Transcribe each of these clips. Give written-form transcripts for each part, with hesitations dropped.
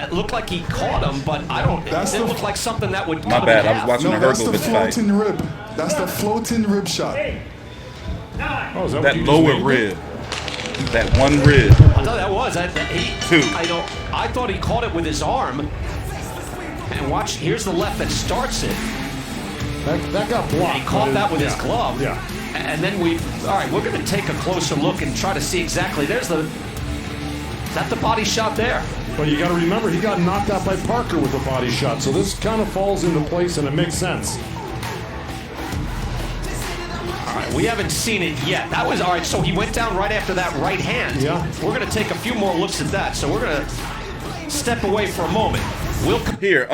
It looked like he caught him, but I don't. It looked like something that would. My bad. I was watching the that's Hergovic the fight. floating rib. That's the floating rib shot. Oh, is That lower rib. That one rib. I thought that was. Two. I thought he caught it with his arm. And watch, here's the left that starts it. That got blocked. He caught that with his glove. Yeah. And then all right, we're going to take a closer look and try to see exactly. Is that the body shot there? But you got to remember, he got knocked out by Parker with a body shot. So this kind of falls into place and it makes sense. All right, we haven't seen it yet. That was, all right, so he went down right after that right hand. Yeah. We're going to take a few more looks at that. So we're going to step away for a moment. Here,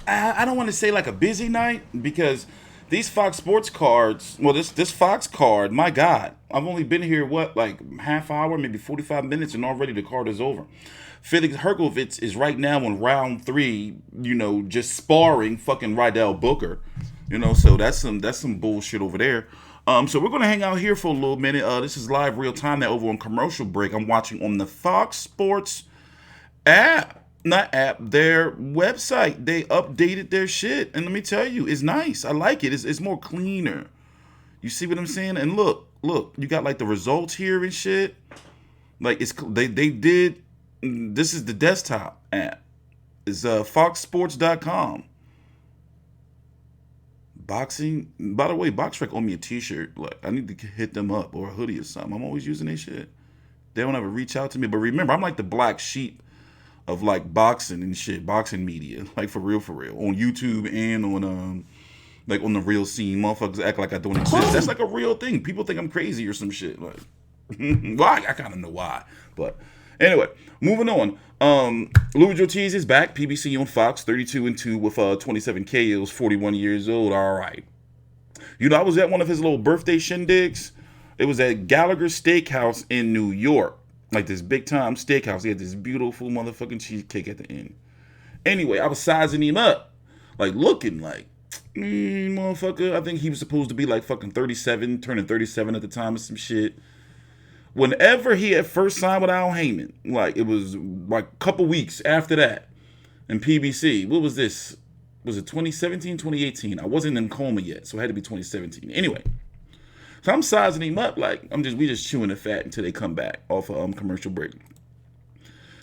I don't want to say like a busy night because these Fox Sports cards, well, this Fox card, my God, I've only been here, like half hour, maybe 45 minutes, and already the card is over. Felix Hergovic is right now in round 3, just sparring fucking Rydell Booker, so that's some bullshit over there. So we're going to hang out here for a little minute. This is live real time now over on commercial break. I'm watching on the Fox Sports their website. They updated their shit, and let me tell you, it's nice. I like it. It's more cleaner. You see what I'm saying? And look, you got like the results here and shit. Like they did. This is the desktop app. It's foxsports.com. Boxing. By the way, BoxRec owe me a T-shirt. Like I need to hit them up or a hoodie or something. I'm always using their shit. They don't ever reach out to me. But remember, I'm like the black sheep of like boxing and shit, boxing media, like for real, on YouTube and on like on the real scene. Motherfuckers act like I don't exist. That's like a real thing. People think I'm crazy or some shit. Like, well, I kind of know why. But anyway, moving on. Luis Ortiz is back. PBC on Fox, 32-2 with 27 KOs, 41 years old. All right. I was at one of his little birthday shindigs. It was at Gallagher Steakhouse in New York. Like this big time steakhouse. He had this beautiful motherfucking cheesecake at the end. Anyway, I was sizing him up. Like looking like, motherfucker. I think he was supposed to be like fucking 37, turning 37 at the time or some shit. Whenever he had first signed with Al Heyman, like it was like a couple weeks after that in PBC. What was this? Was it 2017, 2018? I wasn't in coma yet, so it had to be 2017. Anyway. So I'm sizing him up like we just chewing the fat until they come back off of commercial break.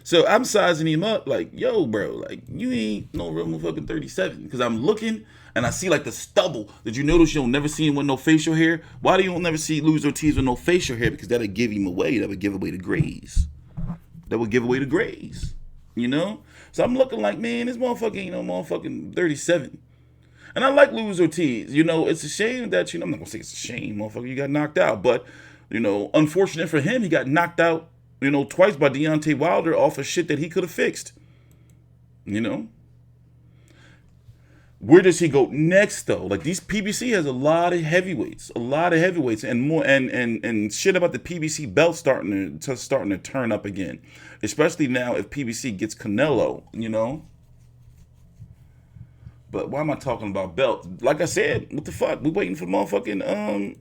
So I'm sizing him up like, yo, bro, like you ain't no real motherfucking 37. Because I'm looking and I see like the stubble. Did you notice you don't never see him with no facial hair? Why do you don't never see Luis Ortiz with no facial hair? Because that'll give him away. That would give away the grays. So I'm looking like, man, this motherfucker ain't no motherfucking 37. And I like Luis Ortiz. It's a shame that, I'm not going to say it's a shame, motherfucker, you got knocked out. But, unfortunate for him, he got knocked out, twice by Deontay Wilder off of shit that he could have fixed. Where does he go next, though? Like, these PBC has a lot of heavyweights. And more, and shit about the PBC belt starting to turn up again. Especially now if PBC gets Canelo, But why am I talking about belts? Like I said, what the fuck? We waiting for the motherfucking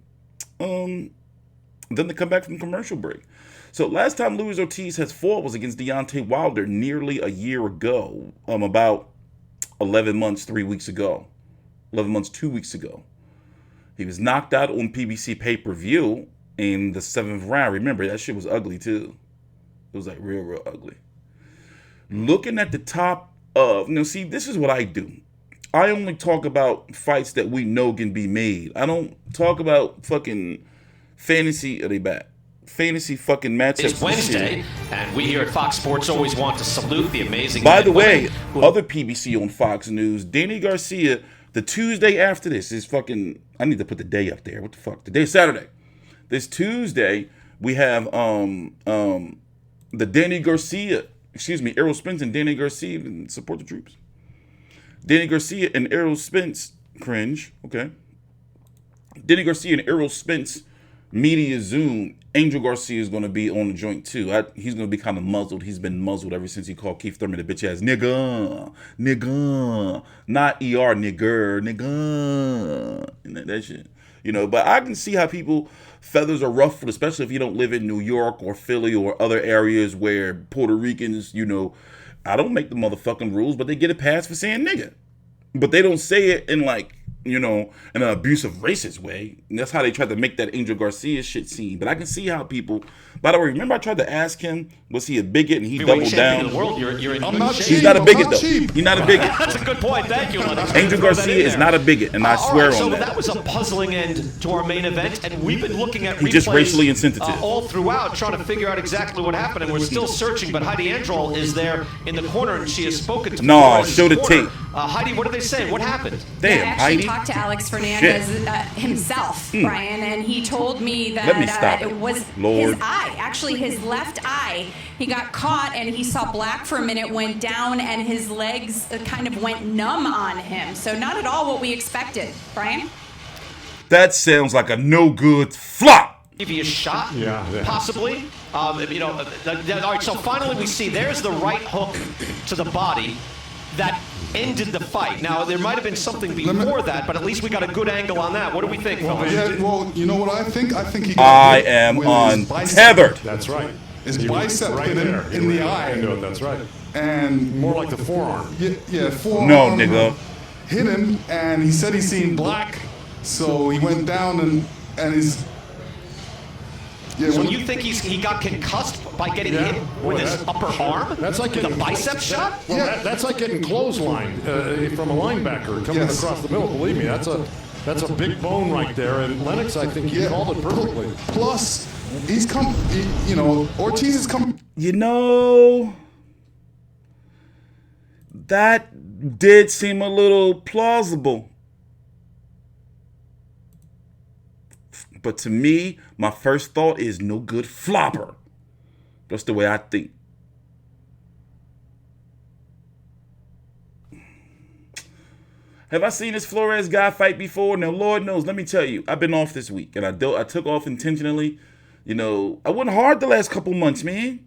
them to come back from commercial break. So last time Luis Ortiz has fought was against Deontay Wilder nearly a year ago. About 11 months, 2 weeks ago. He was knocked out on PBC pay-per-view in the 7th round. Remember, that shit was ugly too. It was like real ugly. Looking at the top of, see, this is what I do. I only talk about fights that we know can be made. I don't talk about fucking fantasy. Are they back? Fantasy fucking matchups. It's Wednesday, and we here at Fox Sports always want to salute the amazing. By the way, other PBC on Fox News, Danny Garcia, the Tuesday after this is fucking. I need to put the day up there. What the fuck? Today's Saturday. This Tuesday we have the Danny Garcia. Errol Spence and Danny Garcia support the troops. Danny Garcia and Errol Spence, cringe, okay. Danny Garcia and Errol Spence, media Zoom. Angel Garcia is going to be on the joint too. He's going to be kind of muzzled. He's been muzzled ever since he called Keith Thurman a bitch ass nigga, not ER nigger. And that shit. But I can see how people feathers are ruffled, especially if you don't live in New York or Philly or other areas where Puerto Ricans, I don't make the motherfucking rules, but they get a pass for saying nigga. But they don't say it in in an abusive racist way. And that's how they tried to make that Angel Garcia shit seem. But I can see how people. By the way, remember I tried to ask him, was he a bigot, and he doubled down. The world, you're in I'm good not shape. cheap. He's not a bigot I'm though. not cheap. He's not a bigot. That's a good point. Thank you, Lennox. Angel Throw that Garcia in is there. not a bigot, and I All swear right, on so that. was a puzzling end to our main event, and we've been looking at He's just replays, racially insensitive. all throughout, trying to figure out exactly what happened, and we're still searching. But Heidi Androl is there in the corner, and she has spoken to No, Flores' show the corner. tape. Heidi, what are they saying? What happened? Damn, I actually Heidi. talked to Alex Fernandez himself, Brian, and he told me that Let me stop it was Lord. his eye, actually his left eye. He got caught and he saw black for a minute, went down, and his legs kind of went numb on him. So not at all what we expected, Brian. That sounds like a no good flop. Give you a shot, Yeah. possibly. All right, so finally we see there's the right hook to the body that ended the fight. Now, there might have been something before that, but at least we got a good angle on that. What do we think, fellas? Yeah, well, you know what I think? I think he I got hit am with his bicep. untethered. That's right. His He bicep right hit him there. in He the ran eye. into it, that's right. And More like the forearm. yeah, forearm No, nigga. hit him, and he said he seen black, so he went down and he's. Yeah, So when- you think he got concussed by getting Yeah. hit with his That- upper arm? That's like the getting bicep shot? Well, Yeah. that's like getting clotheslined from a linebacker coming Yes. across the middle. Believe me, that's a big bone right there. And Lennox, I think you Yeah. called it perfectly. Plus, he's come. Ortiz is come. That did seem a little plausible. But to me, my first thought is no good flopper. That's the way I think. Have I seen this Flores guy fight before? Now, Lord knows, let me tell you, I've been off this week, and I took off intentionally. I went hard the last couple months, man.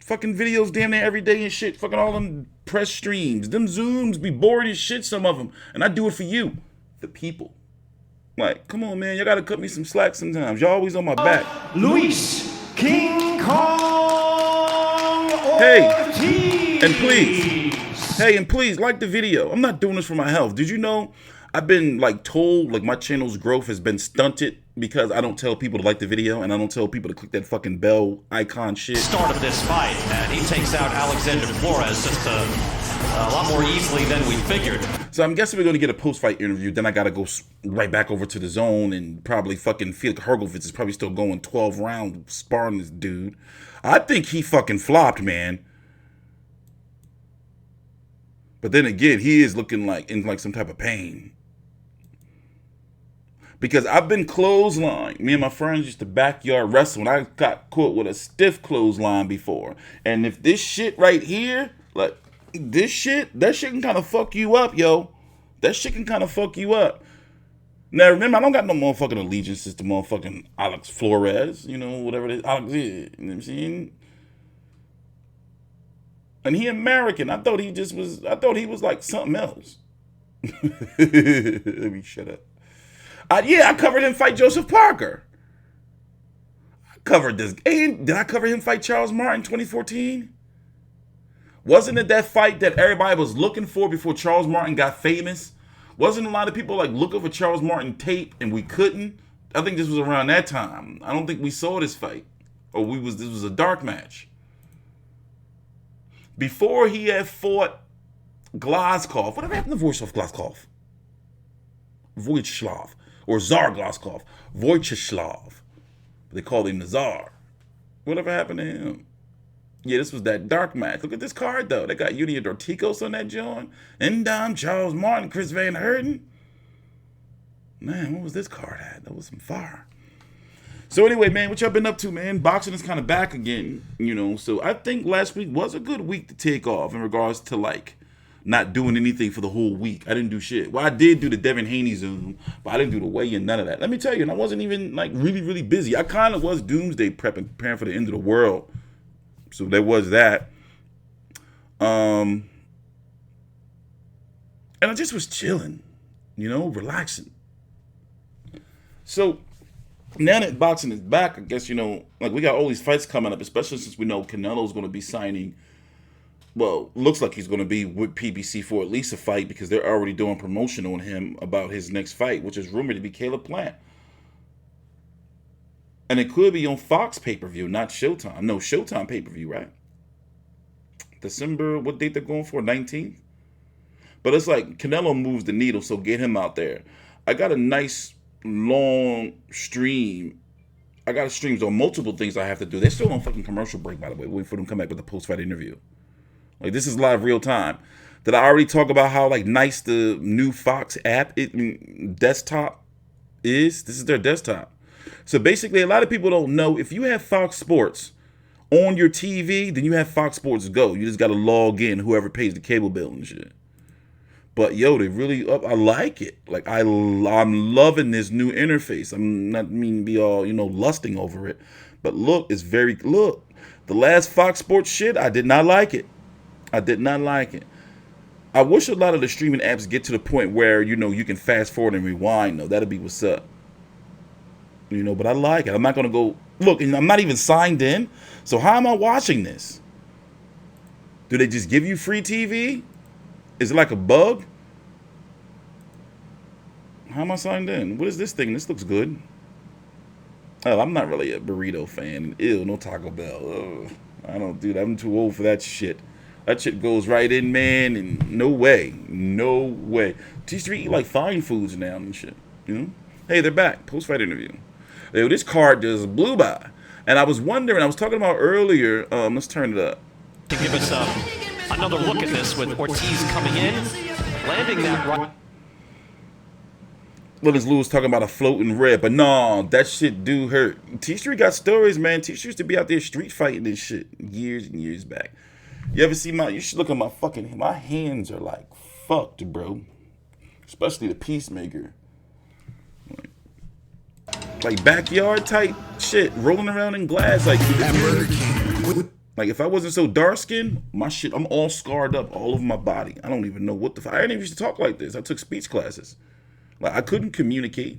Fucking videos damn near every day and shit. Fucking all them press streams. Them Zooms be boring as shit, some of them. And I do it for you, the people. Like, come on, man. Y'all gotta cut me some slack sometimes. Y'all always on my back. Luis King Kong Ortiz. Hey, and please, like the video. I'm not doing this for my health. Did you know I've been told my channel's growth has been stunted because I don't tell people to like the video and I don't tell people to click that fucking bell icon shit. Start of this fight, and he takes out Alexander Flores just a lot more easily than we figured. So I'm guessing we're going to get a post-fight interview. Then I got to go right back over to the zone and probably fucking Felix Hergovitz is probably still going 12 rounds sparring this dude. I think he fucking flopped, man. But then again, he is looking in some type of pain. Because I've been clotheslined. Me and my friends used to backyard wrestle, and I got caught with a stiff clothesline before. And if this shit right here, that shit can kind of fuck you up, yo. That shit can kind of fuck you up. Now, remember, I don't got no motherfucking allegiances to motherfucking Alex Flores, whatever it is. Alex, you know what I'm saying? And he American. I thought he was like something else. Let me shut up. I covered him fight Joseph Parker. I covered this. And did I cover him fight Charles Martin 2014? Wasn't it that fight that everybody was looking for before Charles Martin got famous? Wasn't a lot of people looking for Charles Martin tape and we couldn't? I think this was around that time. I don't think we saw this fight. This was a dark match. Before he had fought Glazkov. Whatever happened to Voislav Glazkov? Voislav. Or Tsar Glazkov. Wojciech. They called him the Tsar. Whatever happened to him? Yeah, this was that dark match. Look at this card, though. They got Yulia Dorticos on that joint. Endom, Charles Martin, Chris Van Herten. Man, what was this card at? That was some fire. So anyway, man, what y'all been up to, man? Boxing is kind of back again, So I think last week was a good week to take off in regards to, not doing anything for the whole week. I didn't do shit. Well, I did do the Devin Haney Zoom, but I didn't do the weigh-in, none of that. Let me tell you, and I wasn't even, really, really busy. I kind of was doomsday preparing for the end of the world. So there was that. And I just was chilling, relaxing. So now that boxing is back, I guess, you know, like we got all these fights coming up, especially since we know Canelo's going to be signing. Well, looks like he's going to be with PBC for at least a fight because they're already doing promotion on him about his next fight, which is rumored to be Caleb Plant. And it could be on Fox pay-per-view, not Showtime. No, Showtime pay-per-view, right? December, what date they're going for? 19th? But it's like Canelo moves the needle, so get him out there. I got a nice long stream. I got streams on multiple things I have to do. They're still on fucking commercial break, by the way. Wait for them to come back with the post-fight interview. Like, this is live real time. Did I already talk about how like nice the new Fox app desktop is? This is their desktop. So basically, a lot of people don't know if you have Fox Sports on your TV, then you have Fox Sports Go. You just got to log in, whoever pays the cable bill and shit. But yo, they really I like it. Like I'm loving this new interface. I'm not mean to be all, you know, lusting over it, but look, it's very look. The last Fox Sports shit, I did not like it. I did not like it. I wish a lot of the streaming apps get to the point where, you know, you can fast forward and rewind though. That'd be what's up. You know, but I like it. I'm not gonna go look, and I'm not even signed in. So how am I watching this? Do they just give you free TV? Is it like a bug? How am I signed in? What is this thing? This looks good. Oh, I'm not really a burrito fan. Ew, no Taco Bell. Ugh, I don't do that. I'm too old for that shit. That shit goes right in, man, and no way. No way. TstreeT eat like fine foods now and shit. You know? Hey, they're back. Post-fight interview. Yo, this card just blew by. And I was wondering, I was talking about earlier, let's turn it up. To give us another look at this with Ortiz coming in, landing that right. Willis Lewis talking about a floating red, but no, that shit do hurt. TstreeT got stories, man. TstreeT used to be out there street fighting and shit years and years back. You ever see you should look at my hands are like fucked, bro. Especially the Peacemaker. Like backyard type shit, rolling around in glass. Like if I wasn't so dark skinned, my shit, I'm all scarred up all over my body. I don't even know what the fuck. I didn't even used to talk like this. I took speech classes. Like I couldn't communicate.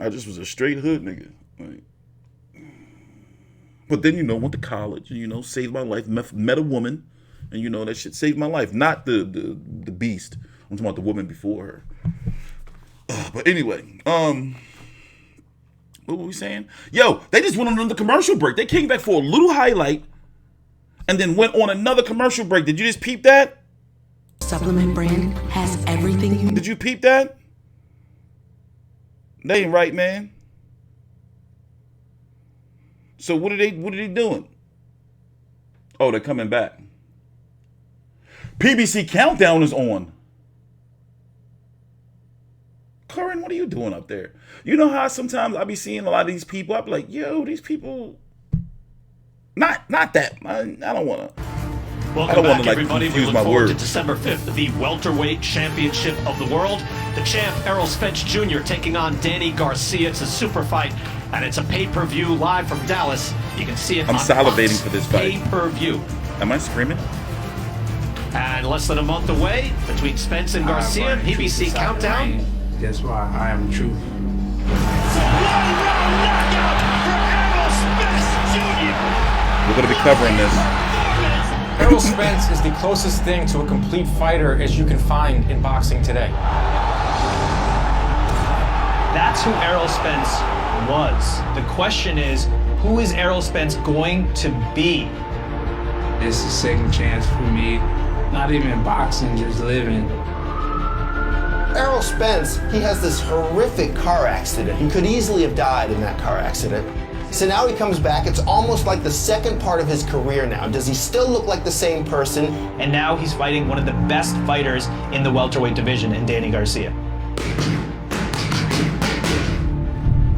I just was a straight hood nigga. Like, but then, you know, went to college, you know, saved my life, met a woman, and you know, that shit saved my life. Not the beast. I'm talking about the woman before her. But anyway, what were we saying? Yo, they just went on another commercial break. They came back for a little highlight and then went on another commercial break. Did you just peep that? Supplement brand has everything you need. Did you peep that? They ain't right, man. So what are they doing? Oh, they're coming back. PBC Countdown is on. Curran, what are you doing up there? You know how sometimes I be seeing a lot of these people, I be like, yo, these people, not that. I don't want to. Welcome back, everybody. We look forward to December 5th, the welterweight championship of the world. The champ, Errol Spence Jr., taking on Danny Garcia. It's a super fight, and it's a pay-per-view live from Dallas. You can see it on salivating Fox for this fight. Pay-per-view. Am I screaming? And less than a month away, between Spence and Garcia, PBC Countdown. That's why I am true. We're going to be covering this. Errol Spence is the closest thing to a complete fighter as you can find in boxing today. That's who Errol Spence was. The question is, who is Errol Spence going to be? It's a second chance for me. Not even boxing, just living. Errol Spence, he has this horrific car accident. He could easily have died in that car accident. So now he comes back. It's almost like the second part of his career now. Does he still look like the same person? And now he's fighting one of the best fighters in the welterweight division in Danny Garcia.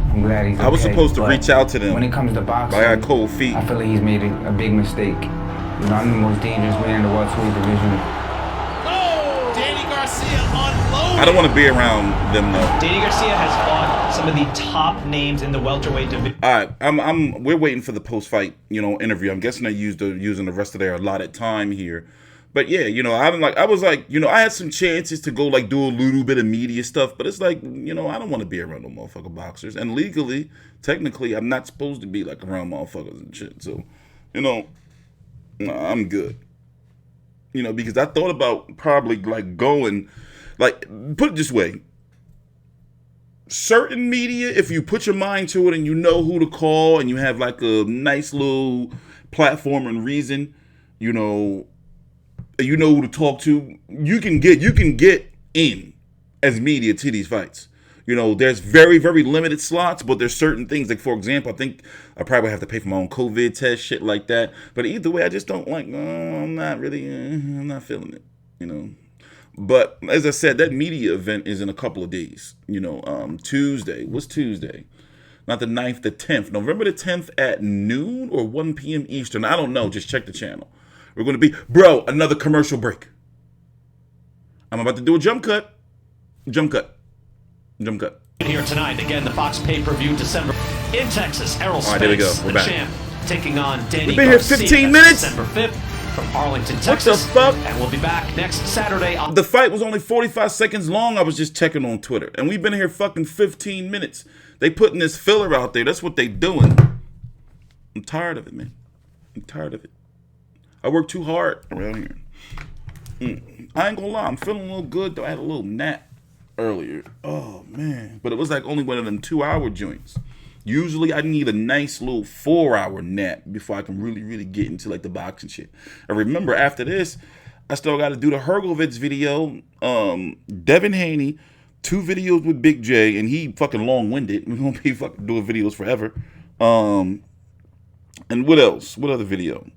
I'm glad he's okay, I was supposed to reach out to them. When it comes to boxing, I got cold feet. I feel like he's made a big mistake. You know, I'm the most dangerous man in the welterweight division. I don't want to be around them though. Danny Garcia has fought some of the top names in the welterweight division. All right, we're waiting for the post-fight, you know, interview. I'm guessing they're using the rest of their allotted time here. But yeah, you know, I was like, you know, I had some chances to go like do a little bit of media stuff, but it's like, you know, I don't want to be around no motherfucking boxers. And legally, technically, I'm not supposed to be like around motherfuckers and shit. So, you know, nah, I'm good. You know, because I thought about probably like going, like, put it this way. Certain media, if you put your mind to it and you know who to call and you have like a nice little platform and reason, you know who to talk to, you can get in as media to these fights. You know, there's very, very limited slots, but there's certain things, like for example, I think I probably have to pay for my own COVID test, shit like that. But either way, I just don't like, I'm not feeling it, you know. But as I said, that media event is in a couple of days. You know, Tuesday. What's Tuesday? Not the 9th, the 10th. November the 10th at noon or 1 p.m. Eastern. I don't know. Just check the channel. We're going to be, bro, another commercial break. I'm about to do a jump cut. Jump cut. Jump cut. Here tonight, again, the Fox pay-per-view December in Texas. Errol Spence, there we go. We're the back. champ, taking on Danny We've been here 15 minutes. December 5th from Arlington, Texas. What the fuck? And we'll be back next Saturday. The fight was only 45 seconds long. I was just checking on Twitter. And we've been here fucking 15 minutes. They putting this filler out there. That's what they doing. I'm tired of it, man. I'm tired of it. I work too hard around here. I ain't gonna lie. I'm feeling a little good, though. I had a little nap earlier. Oh, man. But it was like only one of them 2-hour joints. Usually I need a nice little 4-hour nap before I can really, really get into like the boxing shit. And remember, after this, I still got to do the Hergovitz video, Devin Haney, 2 videos with Big J, and he fucking long-winded. We're going to be fucking doing videos forever. And what else? What other video?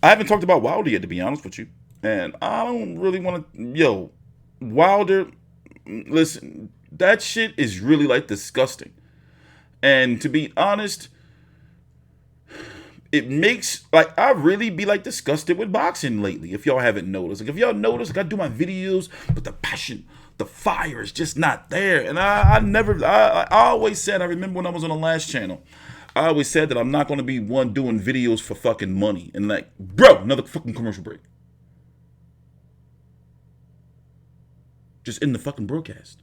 I haven't talked about Wilder yet, to be honest with you. And I don't really want to... Yo, Wilder, listen, that shit is really, like, disgusting. And to be honest, it makes... Like, I really be, like, disgusted with boxing lately, if y'all haven't noticed. Like, if y'all noticed, like, I do my videos, but the passion, the fire is just not there. And I always said, I remember when I was on the last channel, I always said that I'm not going to be one doing videos for fucking money. And like, bro, another fucking commercial break. Just in the fucking broadcast.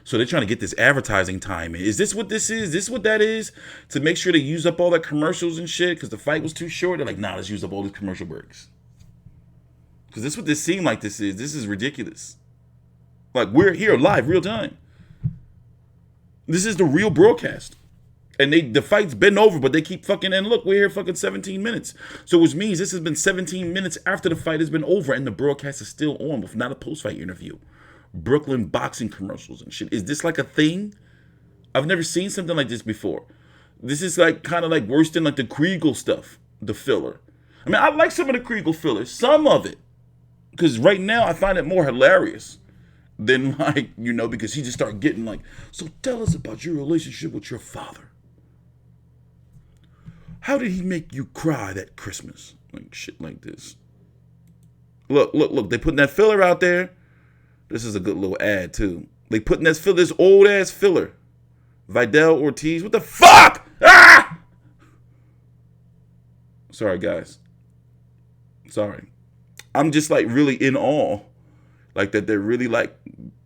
So they're trying to get this advertising time in. Is this what this is? Is this what that is? To make sure they use up all that commercials and shit because the fight was too short? They're like, nah, let's use up all these commercial breaks. Because this is what this seemed like this is. This is ridiculous. Like, we're here live, real time. This is the real broadcast. And the fight's been over, but they keep fucking, and look, we're here fucking 17 minutes. So which means this has been 17 minutes after the fight has been over and the broadcast is still on, but not a post-fight interview. Brooklyn boxing commercials and shit. Is this like a thing? I've never seen something like this before. This is like kind of like worse than like the Kriegel stuff, the filler. I mean, I like some of the Kriegel fillers, some of it. Because right now I find it more hilarious than like, you know, because he just started getting like, so tell us about your relationship with your father. How did he make you cry that Christmas? Like shit like this. Look. They putting that filler out there. This is a good little ad, too. They putting this old-ass filler. Vidal Ortiz. What the fuck? Ah! Sorry, guys. Sorry. I'm just, like, really in awe. Like, that they're really, like,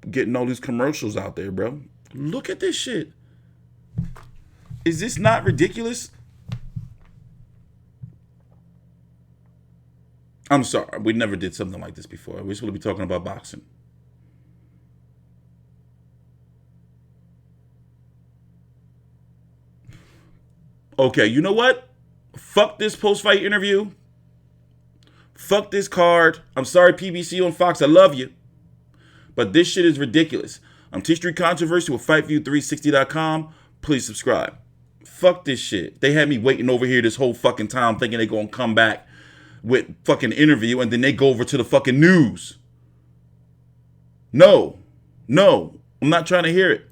getting all these commercials out there, bro. Look at this shit. Is this not ridiculous? I'm sorry. We never did something like this before. We're supposed to be talking about boxing. Okay, you know what? Fuck this post-fight interview. Fuck this card. I'm sorry, PBC on Fox. I love you. But this shit is ridiculous. I'm TstreeT Controversy with FightView360.com. Please subscribe. Fuck this shit. They had me waiting over here this whole fucking time thinking they're going to come back with fucking interview and then they go over to the fucking news. No. I'm not trying to hear it.